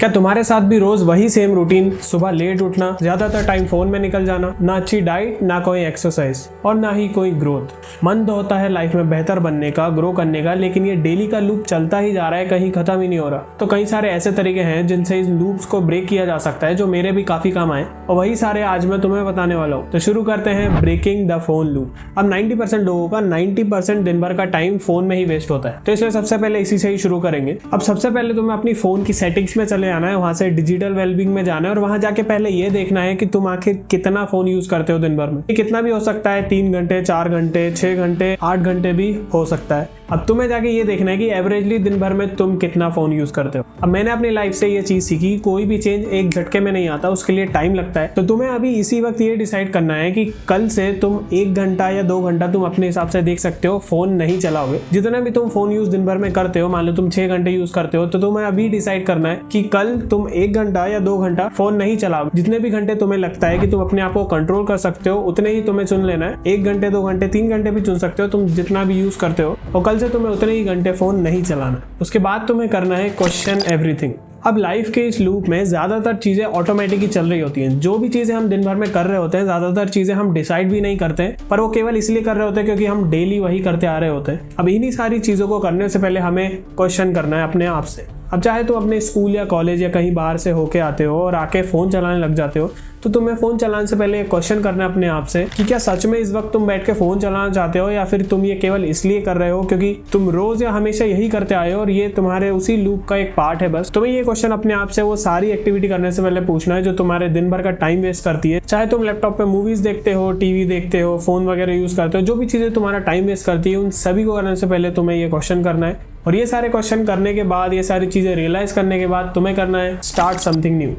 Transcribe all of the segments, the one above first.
क्या तुम्हारे साथ भी रोज वही सेम रूटीन, सुबह लेट उठना, ज्यादातर टाइम फोन में निकल जाना, ना अच्छी डाइट, ना कोई एक्सरसाइज और ना ही कोई ग्रोथ। मन तो होता है लाइफ में बेहतर बनने का, ग्रो करने का, लेकिन ये डेली का लूप चलता ही जा रहा है, कहीं खत्म ही नहीं हो रहा। तो कई सारे ऐसे तरीके हैं जिनसे इस लूप्स को ब्रेक किया जा सकता है, जो मेरे भी काफी काम आए और वही सारे आज मैं तुम्हें बताने वाला हूँ। तो शुरू करते हैं ब्रेकिंग द फोन लूप। अब 90% लोगों का 90% दिन भर का टाइम फोन में ही वेस्ट होता है, तो इसलिए सबसे पहले इसी से ही शुरू करेंगे। अब सबसे पहले तुम्हें अपनी फोन की सेटिंग्स में चले आना है, वहां से डिजिटल वेलबींग में जाना है और वहां जाके पहले ये देखना है कि तुम आखिर कितना फोन यूज करते हो दिन भर में। कितना भी हो सकता है, 3 घंटे, 4 घंटे, 6 घंटे, 8 घंटे भी हो सकता है। अब तुम्हें जाके ये देखना है कि एवरेजली दिन भर में तुम कितना फोन यूज करते हो। अब मैंने अपनी लाइफ से ये चीज सीखी, कोई भी चेंज एक झटके में नहीं आता, उसके लिए टाइम लगता है। तो तुम्हें अभी इसी वक्त ये डिसाइड करना है कि कल से तुम 1 घंटा या 2 घंटा तुम अपने हिसाब से देख सकते हो फोन नहीं चलाओगे। जितना भी तुम फोन यूज दिन भर में करते हो, मान लो तुम 6 घंटे यूज करते हो, तो तुम्हें अभी डिसाइड करना है कि कल तुम 1 घंटा या 2 घंटा फोन नहीं चलाओगे। जितने भी घंटे तुम्हें लगता है कि तुम अपने आप को कंट्रोल कर सकते हो, उतने ही तुम्हें चुन लेना है। 1 घंटे, 2 घंटे, 3 घंटे भी चुन सकते हो, तुम जितना भी यूज करते हो, और कल से तुम्हें उतने ही घंटे फोन नहीं चलाना। उसके बाद तुम्हें करना है क्वेश्चन एवरीथिंग। अब लाइफ के इस लूप में ज्यादातर चीजें ऑटोमेटिक ही चल रही होती हैं। जो भी चीजें हम दिन भर में कर रहे होते हैं, ज्यादातर चीजें हम डिसाइड भी नहीं करते हैं, पर वो केवल इसलिए कर रहे होते हैं क्योंकि हम डेली वही करते आ रहे होते हैं। अब इन्हीं सारी चीजों को करने से पहले हमें क्वेश्चन करना है अपने आप से। अब चाहे तुम अपने स्कूल या कॉलेज या कहीं बाहर से होके आते हो और आके फोन चलाने लग जाते हो, तो तुम्हें फोन चलाने से पहले क्वेश्चन करना है अपने आप से कि क्या सच में इस वक्त तुम बैठ के फोन चलाना चाहते हो, या फिर तुम ये केवल इसलिए कर रहे हो क्योंकि तुम रोज या हमेशा यही करते आए हो और ये तुम्हारे उसी लूप का एक पार्ट है। बस तुम्हें ये क्वेश्चन अपने आप से वो सारी एक्टिविटी करने से पहले पूछना है जो तुम्हारे दिन भर का टाइम वेस्ट करती है। चाहे तुम लैपटॉप पे मूवीज देखते हो, टीवी देखते हो, फोन वगैरह यूज करते हो, जो भी चीजें तुम्हारा टाइम वेस्ट करती है, उन सभी को करने से पहले तुम्हें ये क्वेश्चन करना है। और ये सारे क्वेश्चन करने के बाद, ये सारी चीजें रियलाइज करने के बाद तुम्हें करना है स्टार्ट समथिंग न्यू।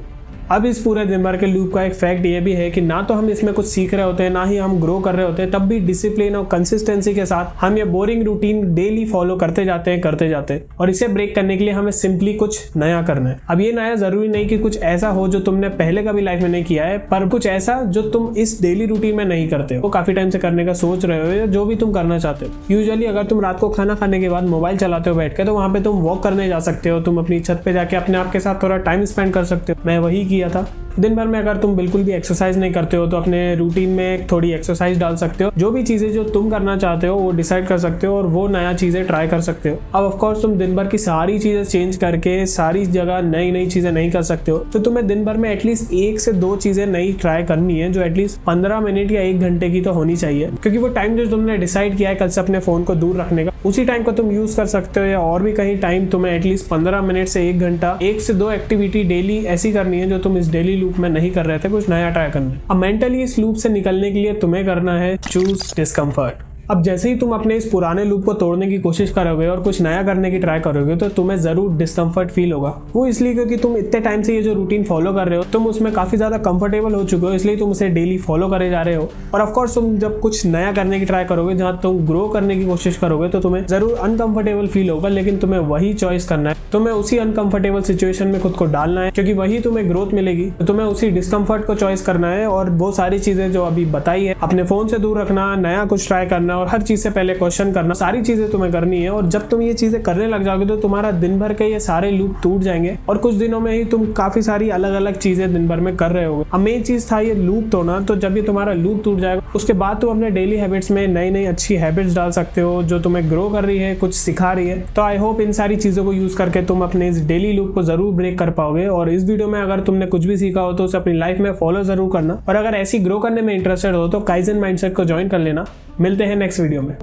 अब इस पूरे दिन भर के लूप का एक फैक्ट ये भी है कि ना तो हम इसमें कुछ सीख रहे होते हैं, ना ही हम ग्रो कर रहे होते हैं, तब भी डिसिप्लिन और कंसिस्टेंसी के साथ हम ये बोरिंग रूटीन डेली फॉलो करते जाते हैं। और इसे ब्रेक करने के लिए हमें सिंपली कुछ नया करना है। अब ये नया जरूरी नहीं कि कुछ ऐसा हो जो तुमने पहले कभी लाइफ में नहीं किया है, पर कुछ ऐसा जो तुम इस डेली रूटीन में नहीं करते हो, वो काफी टाइम से करने का सोच रहे हो, या जो भी तुम करना चाहते हो। यूजुअली अगर तुम रात को खाना खाने के बाद मोबाइल चलाते हो बैठ के, तो वहां पे तुम वॉक करने जा सकते हो, तुम अपनी छत पे जाके अपने आप के साथ थोड़ा टाइम स्पेंड कर सकते हो। मैं वही किया था। दिन भर में अगर तुम बिल्कुल भी एक्सरसाइज नहीं करते हो, तो अपने रूटीन में थोड़ी एक्सरसाइज डाल सकते हो। जो भी चीजें जो तुम करना चाहते हो वो डिसाइड कर सकते हो और वो नया चीजें ट्राई कर सकते हो। अब ऑफ कोर्स तुम दिन भर की सारी चीजें चेंज करके सारी जगह नई नई चीजें नहीं कर सकते हो, तो तुम्हें दिन भर में एटलीस्ट 1 से 2 चीजें नई ट्राई करनी है, जो एटलीस्ट 15 मिनट या 1 घंटे की तो होनी चाहिए। क्योंकि वो टाइम जो तुमने डिसाइड किया है कल से अपने फोन को दूर रखने का, उसी टाइम को तुम यूज कर सकते हो, या और भी कहीं टाइम तुम्हें एटलीस्ट 15 मिनट से 1 घंटा 1 से 2 एक्टिविटी डेली ऐसी करनी है जो तुम इस डेली लूप में नहीं कर रहे थे, कुछ नया ट्राई करना है। अब मेंटली इस लूप से निकलने के लिए तुम्हें करना है चूज डिस्कम्फर्ट। अब जैसे ही तुम अपने इस पुराने लूप को तोड़ने की कोशिश करोगे और कुछ नया करने की ट्राई करोगे, तो तुम्हें जरूर डिस्कम्फर्ट फील होगा। वो इसलिए क्योंकि तुम इतने टाइम से ये जो रूटीन फॉलो कर रहे हो, तुम उसमें काफी ज्यादा कंफर्टेबल हो चुके हो, इसलिए तुम उसे डेली फॉलो करे जा रहे हो। और ऑफकोर्स तुम जब कुछ नया करने की ट्राई करोगे, जहां तुम ग्रो करने की कोशिश करोगे, तो तुम्हें जरूर अनकंफर्टेबल फील होगा, लेकिन तुम्हें वही चॉइस करना है। तुम्हें उसी अनकंफर्टेबल सिचुएशन में खुद को डालना है, क्योंकि वही तुम्हें ग्रोथ मिलेगी। तो तुम्हें उसी डिस्कम्फर्ट को चॉइस करना है और वो सारी चीजें जो अभी बताई है, अपने फोन से दूर रखना, नया कुछ ट्राई करना और हर चीज से पहले क्वेश्चन करना, सारी चीजें तुम्हें करनी है। और जब तुम ये चीजें करने लग जाओगे, तो तुम्हारा दिन भर के ये सारे लूप टूट जाएंगे और कुछ दिनों में ही तुम काफी सारी अलग अलग चीजें दिन भर में कर रहे होगे। अब मेन चीज था ये लूप तोड़ना। तो जब ये तुम्हारा लूप टूट जाएगा, उसके बाद तुम अपने डेली हैबिट्स में नई नई अच्छी हैबिट्स डाल सकते हो, जो तुम्हें ग्रो कर रही है, कुछ सिखा रही है। तो आई होप इन सारी चीजों को यूज करके तुम अपने इस डेली लूप को जरूर ब्रेक कर पाओगे। और इस वीडियो में अगर तुमने कुछ भी सीखा हो, तो उसे अपनी लाइफ में फॉलो जरूर करना। और अगर ऐसी ग्रो करने में इंटरेस्टेड हो, तो काइजन माइंडसेट को ज्वाइन कर लेना। मिलते हैं नेक्स्ट वीडियो में।